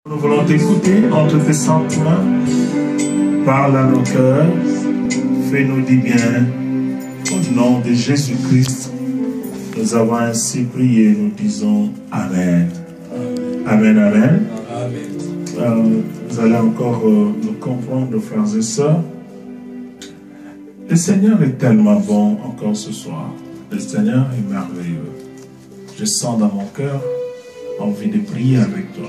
Nous voulons t'écouter entre tes saintes mains. Parle à nos cœurs. Fais-nous du bien. Au nom de Jésus-Christ, nous avons ainsi prié. Nous disons Amen. Amen, Amen. Vous allez encore nous comprendre, frères et sœurs. Le Seigneur est tellement bon encore ce soir. Le Seigneur est merveilleux. Je sens dans mon cœur envie de prier avec toi.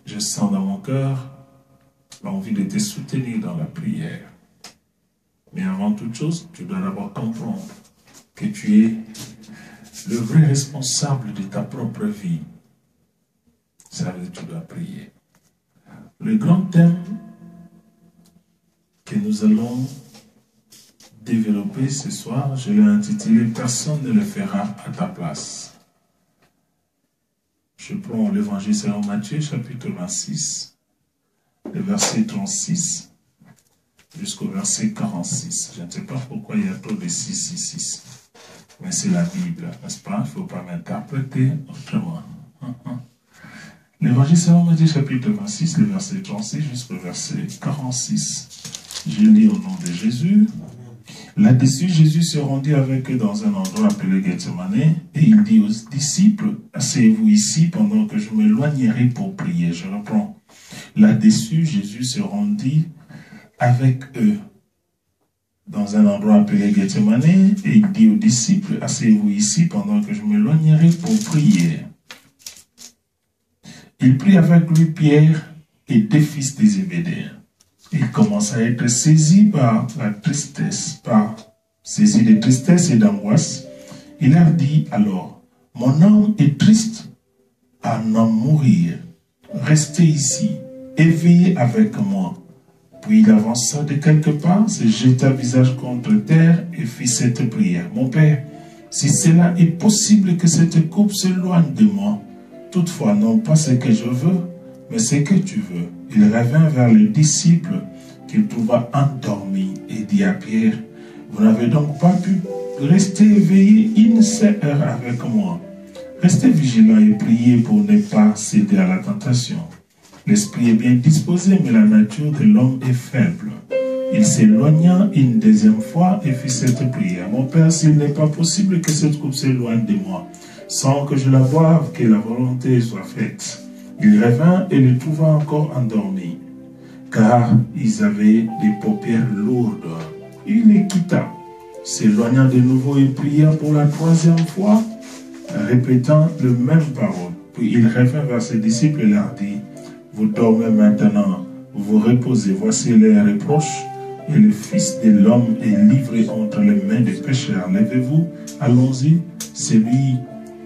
Je sens dans mon cœur l'envie de te soutenir dans la prière. Mais avant toute chose, tu dois d'abord comprendre que tu es le vrai responsable de ta propre vie. Ça veut dire que tu dois prier. Le grand thème que nous allons développer ce soir, je l'ai intitulé « Personne ne le fera à ta place ». Je prends l'évangile selon Matthieu, chapitre 26, le verset 36 jusqu'au verset 46. Je ne sais pas pourquoi il y a trop de 6. Mais c'est la Bible, n'est-ce pas? Il ne faut pas m'interpréter autrement. L'évangile selon Matthieu, chapitre 26, le verset 36 jusqu'au verset 46. Je lis au nom de Jésus. Là-dessus, Jésus se rendit avec eux dans un endroit appelé Gethsemane et il dit aux disciples, « Asseyez-vous ici pendant que je m'éloignerai pour prier. » Je reprends. Là-dessus, Jésus se rendit avec eux dans un endroit appelé Gethsemane et il dit aux disciples, « Asseyez-vous ici pendant que je m'éloignerai pour prier. » Il prit avec lui Pierre et deux fils de Zébédée. Il commence à être saisi par la tristesse, saisi de tristesse et d'angoisse. Il leur dit alors, « Mon âme est triste à n'en mourir. Restez ici et veillez avec moi. » Puis il avança de quelque part, se jeta visage contre terre et fit cette prière. « Mon Père, si cela est possible que cette coupe s'éloigne de moi, toutefois non pas ce que je veux, mais ce que tu veux. » Il revint vers les disciples qu'il trouva endormis et dit à Pierre, « Vous n'avez donc pas pu rester éveillé une seule heure avec moi. Restez vigilants et priez pour ne pas céder à la tentation. L'esprit est bien disposé, mais la nature de l'homme est faible. » Il s'éloigna une deuxième fois et fit cette prière. « Mon Père, s'il n'est pas possible que cette coupe s'éloigne de moi, sans que je la boive, que la volonté soit faite. » Il revint et le trouva encore endormi, car ils avaient des paupières lourdes. Il les quitta, s'éloigna de nouveau et pria pour la troisième fois, répétant le même parole. Puis il revint vers ses disciples et leur dit, « Vous dormez maintenant, vous reposez, voici l'heure est proche, et le Fils de l'homme est livré entre les mains des pécheurs. Levez-vous, allons-y, celui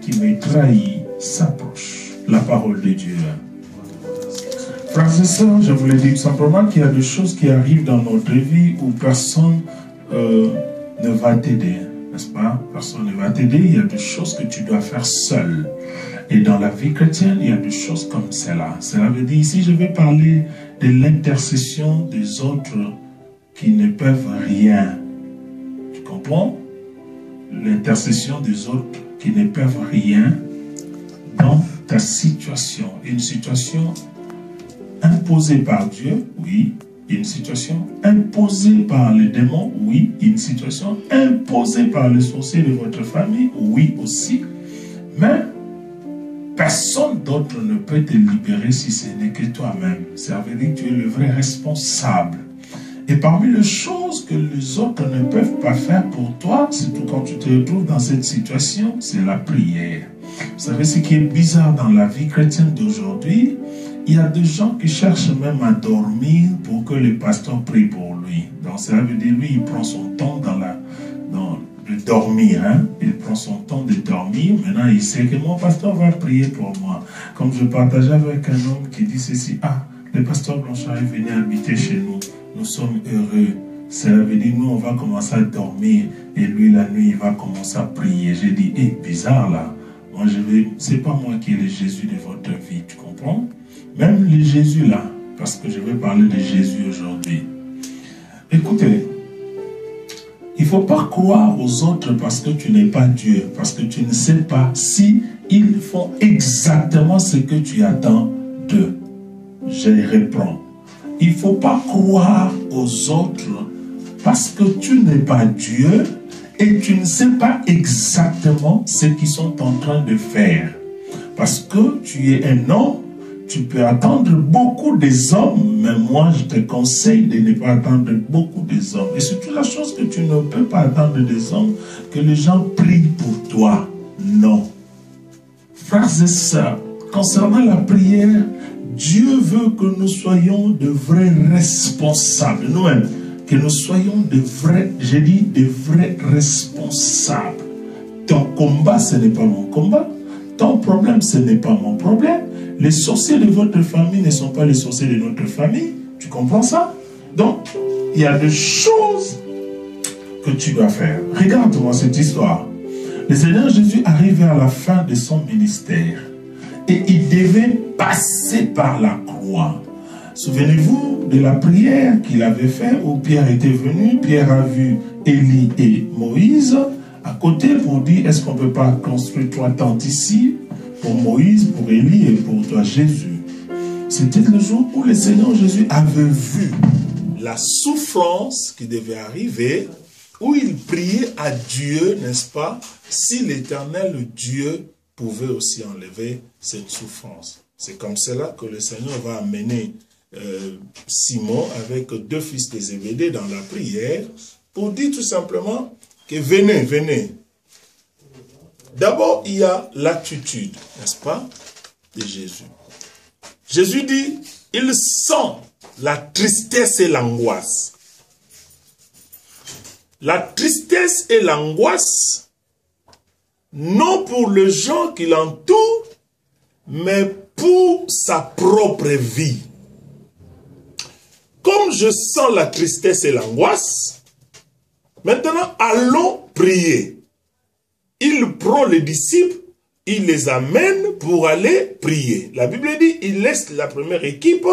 qui me trahit s'approche. » La parole de Dieu. Frères et sœurs, je voulais dire simplement qu'il y a des choses qui arrivent dans notre vie où personne ne va t'aider, n'est-ce pas? Personne ne va t'aider, il y a des choses que tu dois faire seul. Et dans la vie chrétienne, il y a des choses comme cela. Cela veut dire, ici, je vais parler de l'intercession des autres qui ne peuvent rien. Tu comprends? L'intercession des autres qui ne peuvent rien dans ta situation, une situation imposée par Dieu, oui, une situation imposée par les démons, oui, une situation imposée par les sorciers de votre famille, oui aussi, mais personne d'autre ne peut te libérer si ce n'est que toi-même. Ça veut dire que tu es le vrai responsable. Et parmi les choses que les autres ne peuvent pas faire pour toi, surtout quand tu te retrouves dans cette situation, c'est la prière. Vous savez ce qui est bizarre dans la vie chrétienne d'aujourd'hui? Il y a des gens qui cherchent même à dormir pour que le pasteur prie pour lui. Donc cela veut dire, lui, il prend son temps de dormir. Hein? Il prend son temps de dormir. Maintenant, il sait que mon pasteur va prier pour moi. Comme je partageais avec un homme qui dit ceci, « Ah, le pasteur Blanchard est venu habiter chez nous. Nous sommes heureux. » Cela veut dire, nous, on va commencer à dormir. Et lui, la nuit, il va commencer à prier. J'ai dit, bizarre là. Moi, c'est pas moi qui est le Jésus de votre vie, tu comprends? Même le Jésus là, parce que je vais parler de Jésus aujourd'hui. Écoutez, il ne faut pas croire aux autres parce que tu n'es pas Dieu, parce que tu ne sais pas si ils font exactement ce que tu attends d'eux. je reprends. Il ne faut pas croire aux autres parce que tu n'es pas Dieu et tu ne sais pas exactement ce qu'ils sont en train de faire. Parce que tu es un homme, tu peux attendre beaucoup des hommes, mais moi je te conseille de ne pas attendre beaucoup des hommes. Et surtout la chose que tu ne peux pas attendre des hommes, que les gens prient pour toi. Non. Frères et sœurs, concernant la prière, Dieu veut que nous soyons de vrais responsables, nous-mêmes, que nous soyons de vrais, j'ai dit, de vrais responsables. Ton combat, ce n'est pas mon combat. Ton problème, ce n'est pas mon problème. Les sorciers de votre famille ne sont pas les sorciers de notre famille. Tu comprends ça? Donc, il y a des choses que tu dois faire. Regarde-moi cette histoire. Le Seigneur Jésus arrivait à la fin de son ministère et il devait passer par la croix. Souvenez-vous de la prière qu'il avait faite où Pierre était venu. Pierre a vu Élie et Moïse à côté pour dire, est-ce qu'on ne peut pas construire 3 tentes ici pour Moïse, pour Élie et pour toi Jésus? C'était le jour où le Seigneur Jésus avait vu la souffrance qui devait arriver, où il priait à Dieu, n'est-ce pas, si l'Éternel Dieu pouvait aussi enlever cette souffrance. C'est comme cela que le Seigneur va amener Simon avec 2 fils de Zébédée dans la prière pour dire tout simplement que venez, venez. D'abord, il y a l'attitude, n'est-ce pas, de Jésus. Jésus dit, il sent la tristesse et l'angoisse. La tristesse et l'angoisse, non pour les gens qui l'entourent, mais pour sa propre vie. Comme je sens la tristesse et l'angoisse, maintenant allons prier. Il prend les disciples, il les amène pour aller prier. La Bible dit, il laisse la première équipe,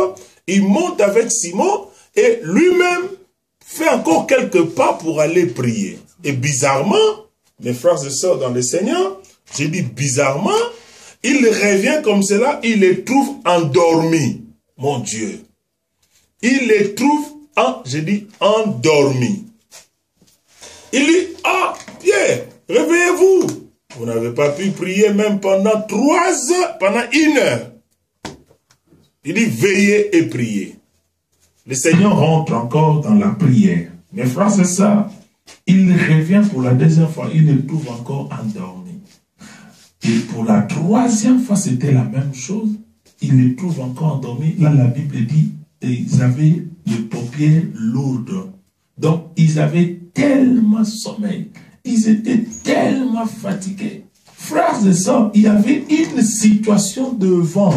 il monte avec Simon et lui-même fait encore quelques pas pour aller prier. Et bizarrement, mes frères et sœurs dans le Seigneur, j'ai dit bizarrement, il revient comme cela, il les trouve endormis. Mon Dieu. Il les trouve, j'ai dit, endormis. Il dit, ah, Pierre, réveillez-vous. Vous n'avez pas pu prier même pendant 3 heures, pendant 1 heure. Il dit, veillez et priez. Le Seigneur rentre encore dans la prière. Mes frères, c'est ça. Il revient pour la 2e fois, il les trouve encore endormis. Et pour la 3e fois, c'était la même chose. Il les trouve encore endormis. Là, la Bible dit, ils avaient les paupières lourdes. Donc, ils avaient tellement sommeil. Ils étaient tellement fatigués. Frères et sœurs, il y avait une situation devant.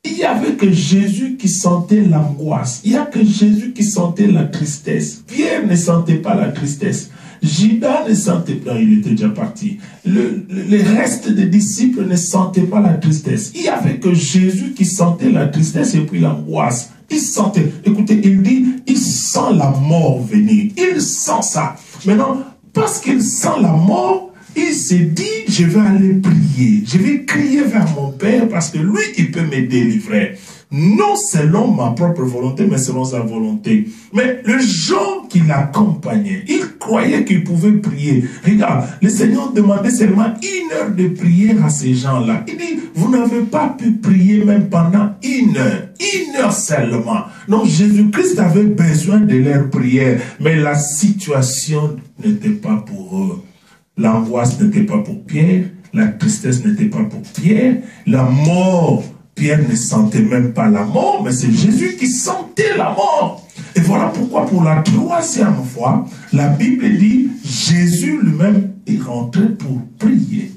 Il n'y avait que Jésus qui sentait l'angoisse. Il n'y a que Jésus qui sentait la tristesse. Pierre ne sentait pas la tristesse. Judas ne sentait pas, il était déjà parti. Le reste des disciples ne sentaient pas la tristesse. Il n'y avait que Jésus qui sentait la tristesse et puis l'angoisse. Il sentait, écoutez, il dit, il sent la mort venir. Il sent ça. Maintenant, parce qu'il sent la mort, il s'est dit, je vais aller prier. Je vais crier vers mon Père parce que lui, il peut me délivrer. Non selon ma propre volonté, mais selon sa volonté. Mais les gens qui l'accompagnaient, ils croyaient qu'ils pouvaient prier. Regarde, le Seigneur demandait seulement 1 heure de prière à ces gens-là. Il dit, vous n'avez pas pu prier même pendant 1 heure. 1 heure seulement. Donc Jésus-Christ avait besoin de leur prière. Mais la situation n'était pas pour eux. L'angoisse n'était pas pour Pierre. La tristesse n'était pas pour Pierre. La mort, Pierre ne sentait même pas la mort, mais c'est Jésus qui sentait la mort. Et voilà pourquoi pour la 3e fois, la Bible dit, Jésus lui-même est rentré pour prier.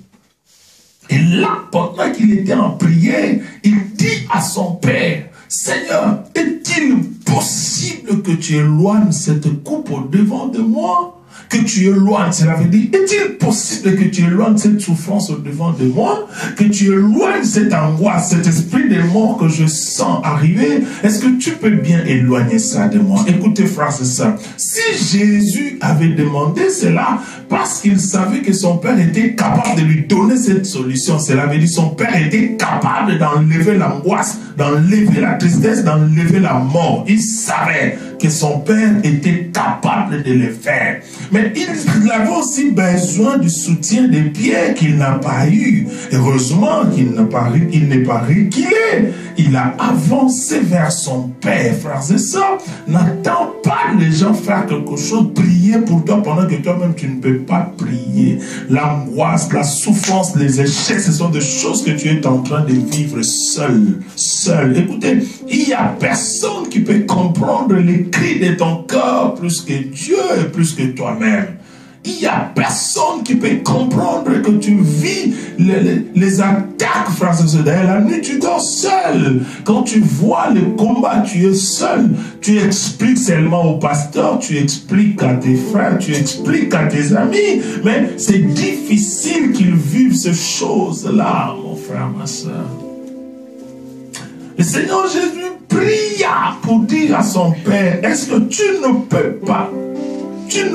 Et là, pendant qu'il était en prière, il dit à son Père, Seigneur, est-il possible que tu éloignes cette coupe au-devant de moi? Que tu éloignes, cela veut dire, est-il possible que tu éloignes cette souffrance au-devant de moi? Que tu éloignes cette angoisse, cet esprit de mort que je sens arriver? Est-ce que tu peux bien éloigner ça de moi? Écoutez, frères et sœurs, si Jésus avait demandé cela parce qu'il savait que son Père était capable de lui donner cette solution, cela veut dire son Père était capable d'enlever l'angoisse d'enlever la tristesse, d'enlever la mort. Il savait que son père était capable de le faire. Mais il avait aussi besoin du soutien de Pierre qu'il n'a pas eu. Heureusement qu'il n'est pas reculé. Il a avancé vers son père. Frères et sœurs, n'attends pas les gens faire quelque chose, prier pour toi pendant que toi-même tu ne peux pas prier. L'angoisse, la souffrance, les échecs, ce sont des choses que tu es en train de vivre seul. Écoutez, il n'y a personne qui peut comprendre les cris de ton cœur plus que Dieu et plus que toi-même. Il n'y a personne qui peut comprendre que tu vis les attaques, frères et sœurs. La nuit, tu dors seul. Quand tu vois le combat, tu es seul. Tu expliques seulement au pasteur, tu expliques à tes frères, tu expliques à tes amis. Mais c'est difficile qu'ils vivent ces choses-là, mon frère, ma soeur. Le Seigneur Jésus pria pour dire à son Père, est-ce que tu ne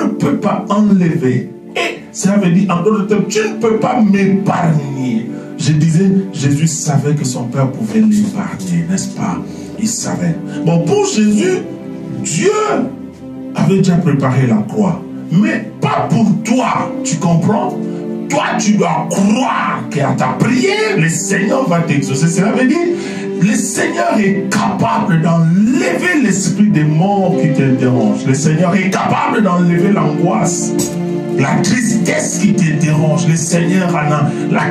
peux pas enlever? Et ça veut dire, en d'autres termes, tu ne peux pas m'épargner. Je disais, Jésus savait que son Père pouvait l'épargner, n'est-ce pas? Il savait. Bon, pour Jésus, Dieu avait déjà préparé la croix. Mais pas pour toi, tu comprends? Toi, tu dois croire qu'à ta prière, le Seigneur va t'exaucer. Cela veut dire, le Seigneur est capable d'enlever l'esprit des morts qui te dérange. Le Seigneur est capable d'enlever l'angoisse, la tristesse qui te dérange. Le Seigneur a la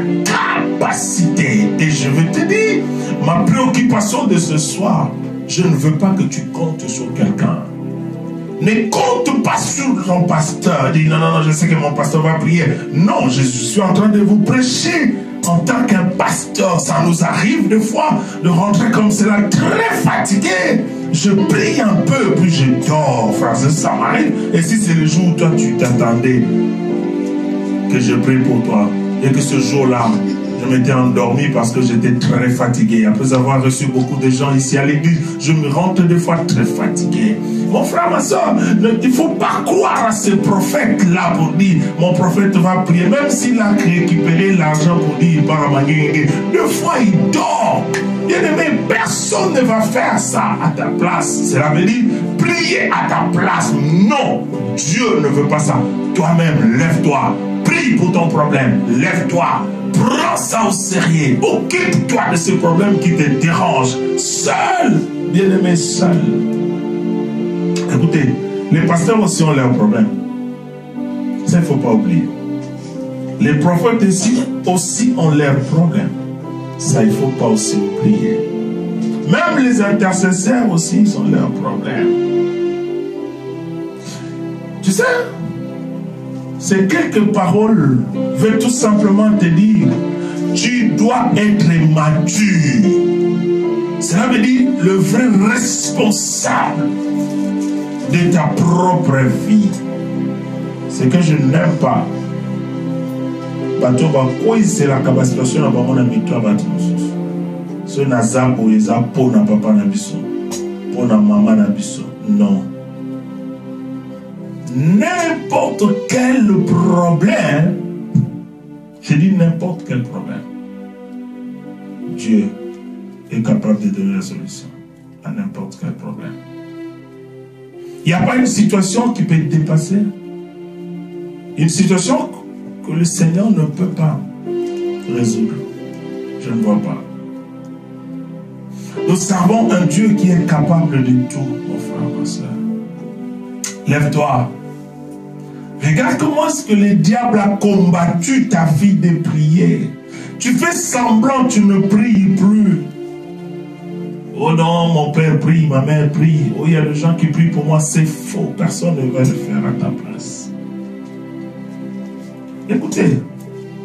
capacité. Et je veux te dire, ma préoccupation de ce soir, je ne veux pas que tu comptes sur quelqu'un. Ne compte pas sur ton pasteur. Dis non, je sais que mon pasteur va prier. Non, je suis en train de vous prêcher. En tant qu'un pasteur, ça nous arrive des fois de rentrer comme cela très fatigué. Je prie un peu, puis je dors, frère, ça m'arrive. Et si c'est le jour où toi tu t'attendais que je prie pour toi, et que ce jour-là, je m'étais endormi parce que j'étais très fatigué. Après avoir reçu beaucoup de gens ici à l'église, je me rentre des fois très fatigué. Mon frère, ma soeur, il ne faut pas croire à ce prophète-là pour dire mon prophète va prier. Même s'il a récupéré l'argent pour dire il part à Mangué, deux fois il dort. Bien-aimé, personne ne va faire ça à ta place. Cela veut dire prier à ta place. Non, Dieu ne veut pas ça. Toi-même, lève-toi. Prie pour ton problème. Lève-toi. Prends ça au sérieux. Occupe-toi de ces problèmes qui te dérangent. Seul, bien-aimé, seul. Écoutez, les pasteurs aussi ont leurs problèmes. Ça, il ne faut pas oublier. Les prophètes aussi ont leurs problèmes. Ça, il ne faut pas aussi oublier. Même les intercesseurs aussi, ils ont leurs problèmes. Tu sais, ces quelques paroles veulent tout simplement te dire, tu dois être mature. Cela veut dire le vrai responsable de ta propre vie. Ce que je n'aime pas, c'est la capacité à mon ami toi ce nazabo eza pour na papa na biso pour na maman na biso. Non, n'importe quel problème, je dis n'importe quel problème, Dieu est capable de donner la solution à n'importe quel problème. Il n'y a pas une situation qui peut dépasser, une situation que le Seigneur ne peut pas résoudre. Je ne vois pas. Nous servons un Dieu qui est capable de tout, mon frère, ma soeur. Lève-toi. Regarde comment est-ce que le diable a combattu ta vie de prière. Tu fais semblant, tu ne pries plus. Oh non, mon père prie, ma mère prie. Oh, il y a des gens qui prient pour moi. C'est faux. Personne ne va le faire à ta place. Écoutez,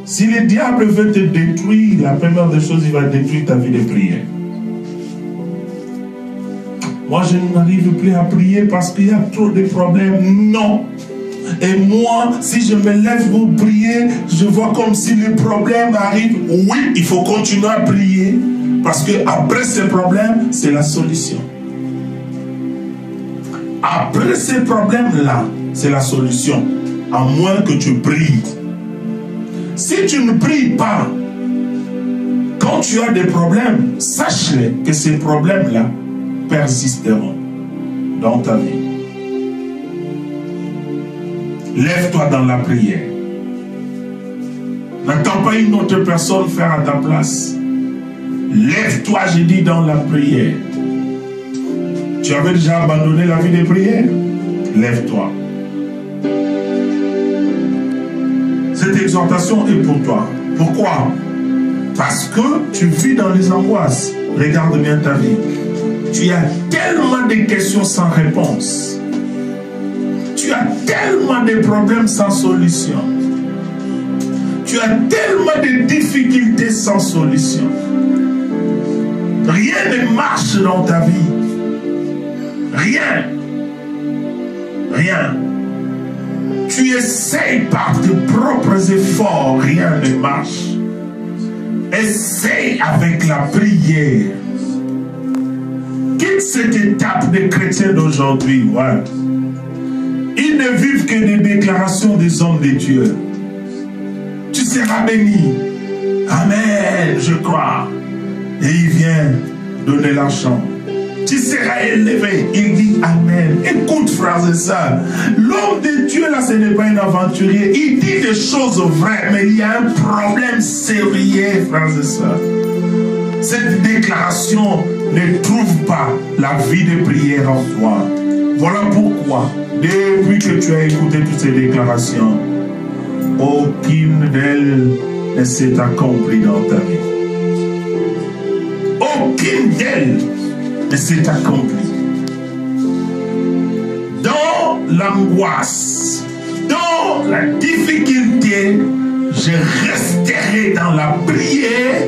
si le diable veut te détruire, la première des choses, il va détruire ta vie de prière. Moi, je n'arrive plus à prier parce qu'il y a trop de problèmes. Non. Et moi, si je me lève pour prier, je vois comme si les problèmes arrivent. Oui, il faut continuer à prier. Parce que après ces problèmes, c'est la solution. Après ces problèmes-là, c'est la solution. À moins que tu pries. Si tu ne pries pas, Quand tu as des problèmes, sache que ces problèmes-là persisteront dans ta vie. Lève-toi dans la prière. N'attends pas une autre personne faire à ta place. Lève-toi, j'ai dit, dans la prière. Tu avais déjà abandonné la vie de prière? Lève-toi. Cette exhortation est pour toi. Pourquoi? Parce que tu vis dans les angoisses. Regarde bien ta vie. Tu as tellement de questions sans réponse. Tu as tellement de problèmes sans solution. Tu as tellement de difficultés sans solution. Rien ne marche dans ta vie. Rien. Rien. Tu essayes par tes propres efforts, rien ne marche. Essaye avec la prière. Quitte cette étape des chrétiens d'aujourd'hui. Ouais. Ils ne vivent que des déclarations des hommes de Dieu. Tu seras béni. Amen, je crois. Et il vient donner l'argent. Tu seras élevé. Il dit Amen. Écoute, frères et sœurs. L'homme de Dieu, là, ce n'est pas un aventurier. Il dit des choses vraies, mais il y a un problème sérieux, frères et sœurs. Cette déclaration ne trouve pas la vie de prière en toi. Voilà pourquoi, depuis que tu as écouté toutes ces déclarations, aucune d'elles ne s'est accomplie dans ta vie. Aucune d'elles ne s'est accomplie. Dans l'angoisse, dans la difficulté, je resterai dans la prière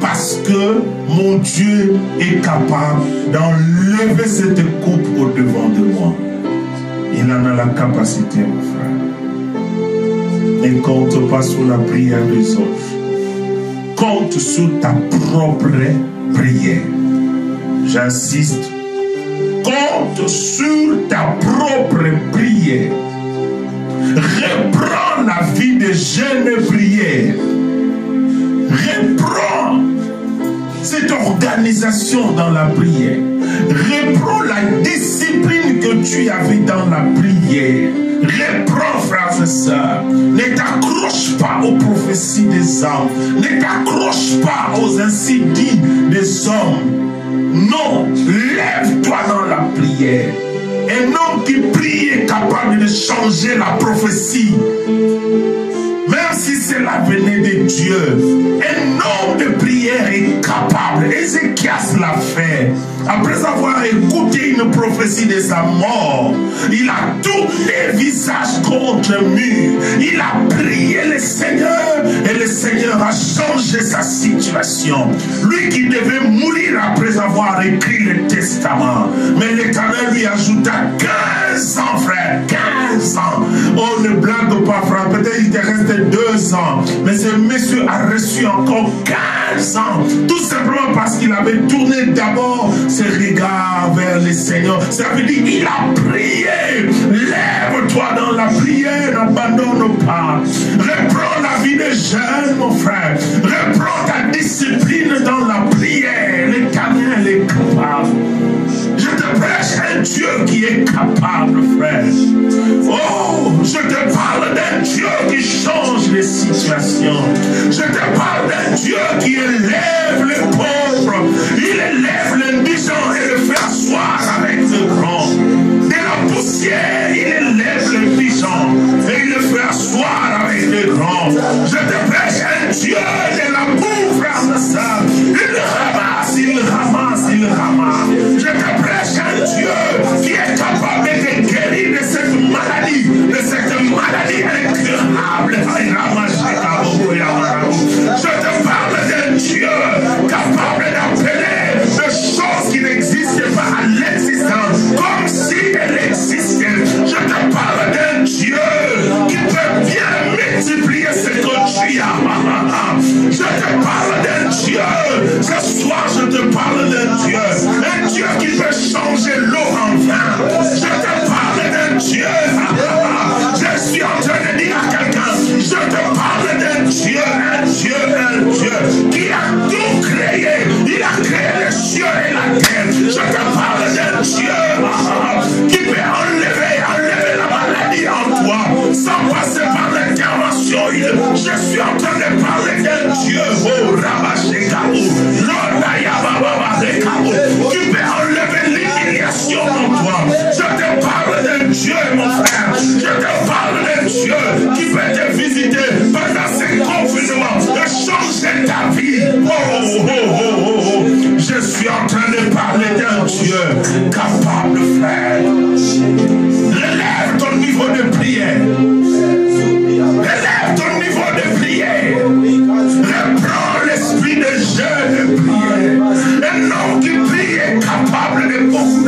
parce que mon Dieu est capable d'enlever cette coupe au devant de moi. Il en a la capacité, mon frère. Ne compte pas sur la prière des autres. Compte sur ta propre prière. J'insiste. Compte sur ta propre prière. Reprends la vie de jeûne prière. Reprends cette organisation dans la prière. Reprends la discipline que tu avais dans la prière. Reprends, frères et sœurs. Ne t'accroche pas aux prophéties des hommes. Ne t'accroche pas aux incidents des hommes. Non, lève-toi dans la prière. Un homme qui prie est capable de changer la prophétie. Même si cela venait de Dieu, un homme de prière est capable. Ézéchias l'a fait. Après avoir écouté une prophétie de sa mort, il a tourné visage contre le mur. Il a prié le Seigneur et le Seigneur a changé sa situation. Lui qui devait mourir après avoir écrit le testament. Mais l'Éternel lui ajouta 15 ans, frère, 15 ans. Oh, ne blague pas, frère. Peut-être il te reste 2 ans. Mais ce monsieur a reçu encore 15 ans. Tout simplement parce qu'il avait tourné d'abord ses regards vers le Seigneur. Ça veut dire qu'il a prié. Lève-toi dans la prière, n'abandonne pas. Reprends la vie de jeûne, mon frère. Reprends ta discipline dans la prière. L'Éternel est capable. Je te prêche un Dieu qui est capable, frère. Oh, je te parle d'un Dieu qui change les situations. Je te parle d'un Dieu qui élève les pauvres. Il élève l'indigent et le fait asseoir avec le grand. De la poussière, il élève l'indigent et il le fait asseoir avec le grand. Je te prêche un Dieu de la boue, frère de ça. Il ramasse, il ramasse, il ramasse. Je te prêche un Dieu qui est capable de guérir de cette maladie incurable. Je te parle d'un Dieu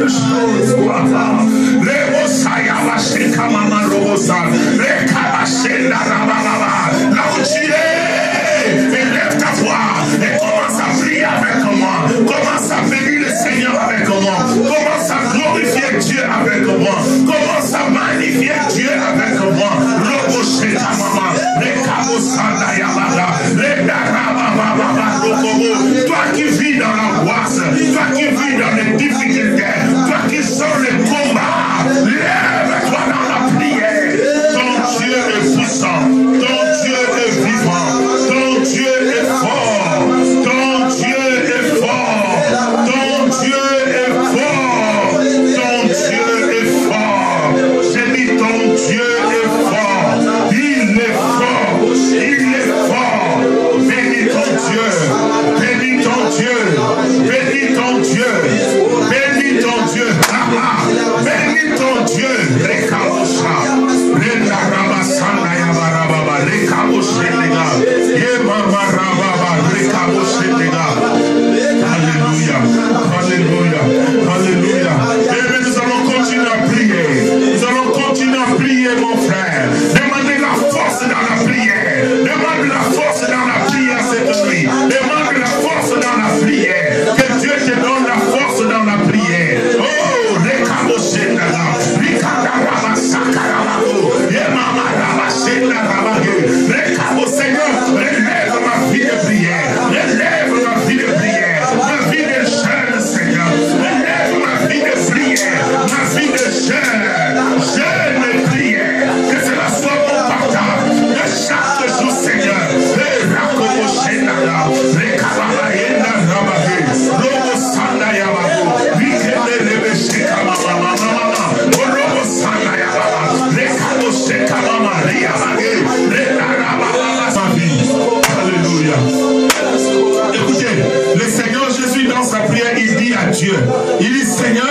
quelque chose. Là où tu es, élève ta voix et commence à prier avec moi. Commence à bénir le Seigneur avec moi. Commence à glorifier Dieu avec moi. Commence à magnifier Dieu avec moi. Toi qui vis dans l'angoisse, toi qui vis dans les difficultés, toi qui sors les combats, lève-toi dans la prière. Ton Dieu est puissant, ton Dieu est vivant, ton Dieu est fort, ton Dieu est fort, ton Dieu est fort, ton Dieu est fort. J'ai dit ton Dieu est fort, il est fort, il est fort. Bénis ton Dieu, bénis ton Dieu, bénis ton Dieu, bénis ton Dieu, bénis ton Dieu. Rekabosha, Rekarabasanda Yabarababa, Rekaboshelega, Yemamarababa, Rekaboshelega. Alléluia, alléluia, alléluia. Et nous allons continuer à prier. Nous allons continuer à prier, mon frère. Demandez la force dans la prière. Demande la force dans la prière cette nuit. Demande la force dans la prière. Que Dieu te donne la force dans la prière. Oh, Rekaboshelega, Rekarababa, Sakarababo, Yemamarababa, Rekabo, Seigneur, relève ma vie de prière. Relève ma vie de prière. Ma vie de jeûne, Seigneur. Relève ma vie de prière. Ma vie de jeûne. Jeûne et prière. Que cela soit mon partage de chaque jour, Seigneur. Alléluia. Écoutez, le Seigneur Jésus dans sa prière, il dit à Dieu, il dit Seigneur,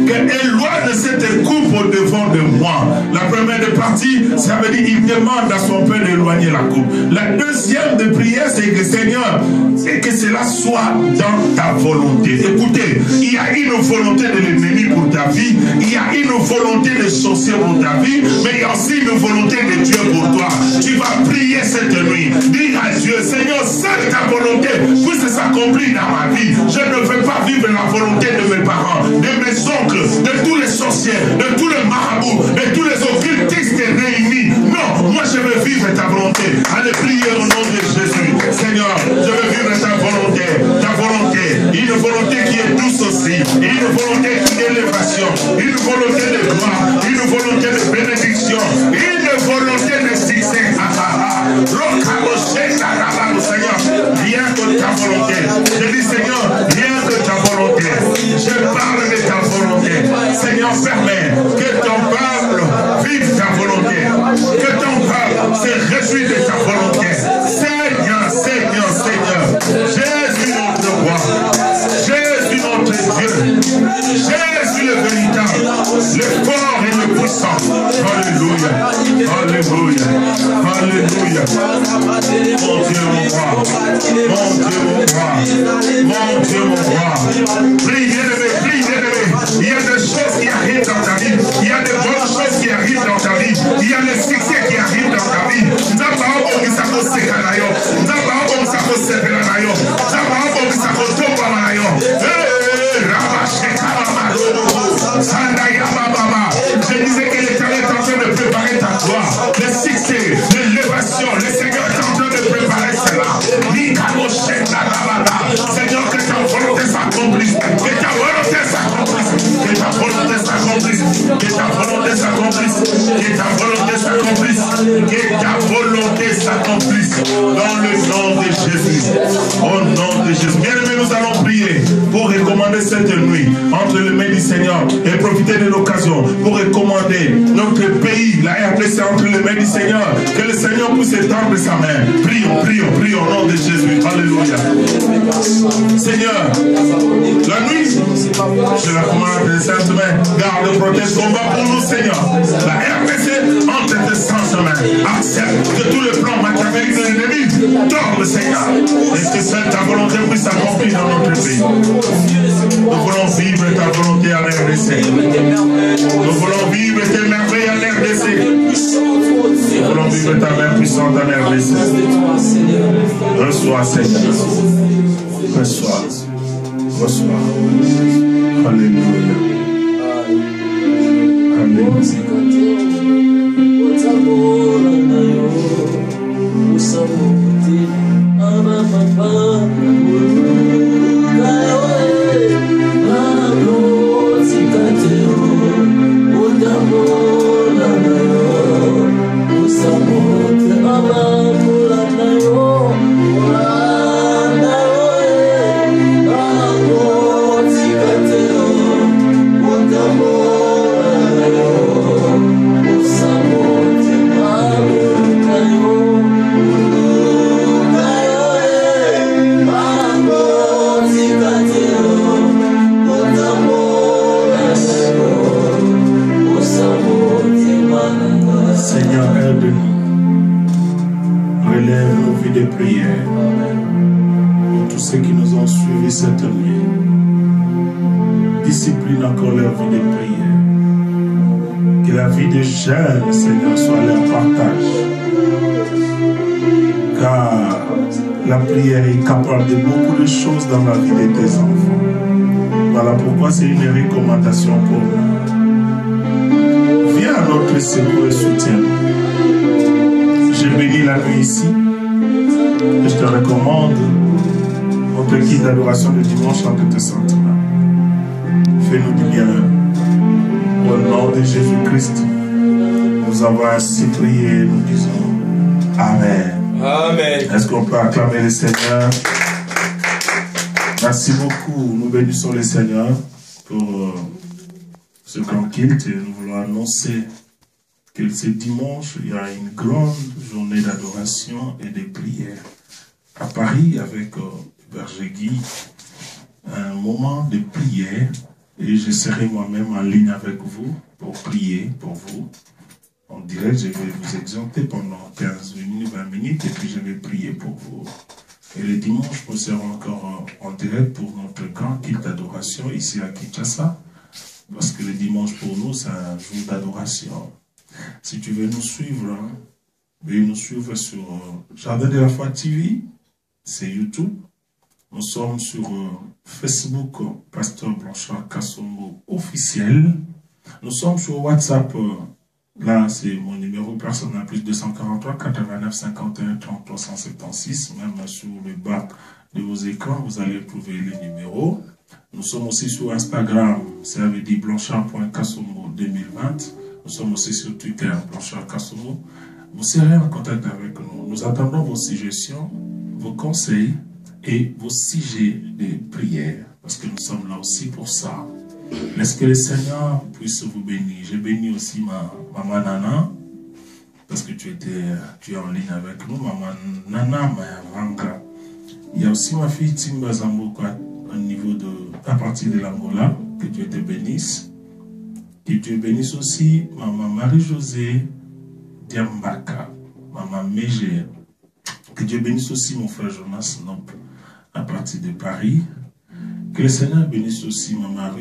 éloigne cette coupe au devant de moi. La première de partie, ça veut dire il demande à son Père d'éloigner la coupe. La deuxième de prière, c'est que Seigneur, c'est que cela soit dans ta volonté. Écoutez, il y a une volonté de l'ennemi pour ta vie, il y a une volonté de sorcier pour ta vie, mais il y a aussi une volonté de Dieu pour toi. Tu vas prier cette nuit, dire à Dieu, Seigneur, c'est ta volonté puisse s'accomplir dans ma vie. Je ne veux pas vivre la volonté de mes parents, de mes oncles, de tous les sorciers, de tous les marabouts, de tous les occultistes réunis. Non, moi je veux vivre ta volonté. Allez prier au nom de Jésus. Seigneur, je veux vivre ta volonté. Ta volonté, une volonté qui est douce aussi, une volonté d'élévation, une volonté de gloire, une volonté de bénédiction, une volonté de succès. Seigneur, rien que ta volonté. Je dis Seigneur, rien que ta volonté. Je parle de ta volonté. Seigneur, permets que ton peuple vive ta volonté. Que ton peuple se réjouisse de ta volonté. Seigneur, Seigneur, Seigneur. Jésus notre roi. Jésus notre Dieu. Jésus le véritable. Le fort et le puissant. Alléluia. Alléluia. Alléluia. Mon Dieu, mon roi. Mon Dieu, mon roi. Mon Dieu, mon roi. Prie, bien-aimé, prie, bien-aimé. Il y a des choses qui arrivent dans ta vie. Il y a des bonnes choses qui arrivent dans ta vie. Il y a des succès qui arrivent dans ta vie. Je disais que l'Éternel est en train de préparer ta gloire. Le succès, l'élévation. Le Seigneur est en train de préparer cela. Seigneur, que ta volonté s'accomplisse. Que ta volonté s'accomplisse. Que ta volonté s'accomplisse. Que ta volonté s'accomplisse. Que ta volonté s'accomplisse. Que ta volonté s'accomplisse. Dans le nom de Jésus. Au nom de Jésus. Bien-aimés, nous allons prier pour recommander cette nuit entre les mains du Seigneur et profiter de l'occasion pour recommander notre pays, la RDC, entre les mains du Seigneur. Que le Seigneur puisse étendre sa main. Prions, prions, prions au nom de Jésus. Alléluia. Seigneur, la nuit, je la commande de saintes mains. Garde, protège, combat pour nous, Seigneur. La RDC entre tes saintes mains. Accepte que tous les plans matériels de l'ennemi tombent, Seigneur. Et que ta volonté puisse s'accomplir dans notre pays. Nous voulons vivre ta volonté avec RDC. Nous voulons vivre tes merveilles en RDC. Nous voulons vivre ta main puissante en RDC. Reçois, Seigneur. Reçois. Reçois. Alléluia. Alléluia. De prière pour tous ceux qui nous ont suivis cette nuit. Discipline encore leur vie de prière. Que la vie de jeûne, Seigneur, soit leur partage. Car la prière est capable de beaucoup de choses dans la vie de tes enfants. Voilà pourquoi c'est une recommandation pour nous. Viens à notre secours et soutien. J'ai béni la nuit ici. Et je te recommande notre guide d'adoration de dimanche entre tes saintes mains. Fais-nous du bien. Au nom de Jésus-Christ, nous avons ainsi prié, nous disons Amen. Amen. Est-ce qu'on peut acclamer le Seigneur? Merci beaucoup. Nous bénissons le Seigneur pour ce grand culte. Nous voulons annoncer que ce dimanche, il y a une grande journée d'adoration et de prière à Paris avec Berger Guy. Un moment de prière et je serai moi-même en ligne avec vous pour prier pour vous. En direct, je vais vous exhorter pendant 15 minutes, 20 minutes et puis je vais prier pour vous. Et le dimanche, nous serons encore en direct pour notre grand culte d'adoration ici à Kinshasa. Parce que le dimanche pour nous, c'est un jour d'adoration. Si tu veux nous suivre, veuillez nous suivre sur Jardin de la Foi TV, c'est YouTube. Nous sommes sur Facebook, Pasteur Blanchard Kassongo officiel. Nous sommes sur WhatsApp, là c'est mon numéro personnel, plus 243 89 51 33 176. Même sur le bas de vos écrans, vous allez trouver les numéros. Nous sommes aussi sur Instagram, ça veut dire blanchard.kassongo 2020. Nous sommes aussi sur Twitter, Blanchard Kassongo. Vous serez en contact avec nous. Nous attendons vos suggestions, vos conseils et vos sujets de prière. Parce que nous sommes là aussi pour ça. Laisse que le Seigneur puisse vous bénir. J'ai béni aussi ma maman Nana. Parce que tu es en ligne avec nous. Maman Nana Mayavanga. Il y a aussi ma fille Timba Zamboka à partir de l'Angola. Que Dieu te bénisse. Que Dieu bénisse aussi maman Marie-Josée Diambaka, maman Mégère. Que Dieu bénisse aussi mon frère Jonas Nop à partir de Paris. Que le Seigneur bénisse aussi maman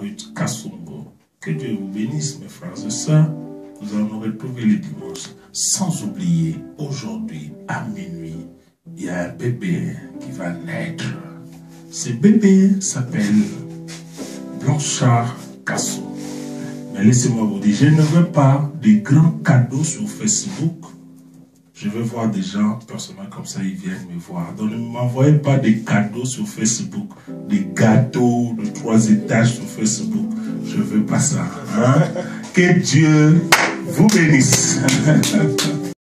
Ruth Kassongo. Que Dieu vous bénisse mes frères et sœurs. Nous allons nous retrouver les dimanches. Sans oublier, aujourd'hui à minuit, il y a un bébé qui va naître. Ce bébé s'appelle Blanchard Kassongo. Mais laissez-moi vous dire, je ne veux pas de grands cadeaux sur Facebook. Je veux voir des gens, personnellement, comme ça, ils viennent me voir. Donc, ne m'envoyez pas des cadeaux sur Facebook, des gâteaux de 3 étages sur Facebook. Je ne veux pas ça. Hein? Que Dieu vous bénisse.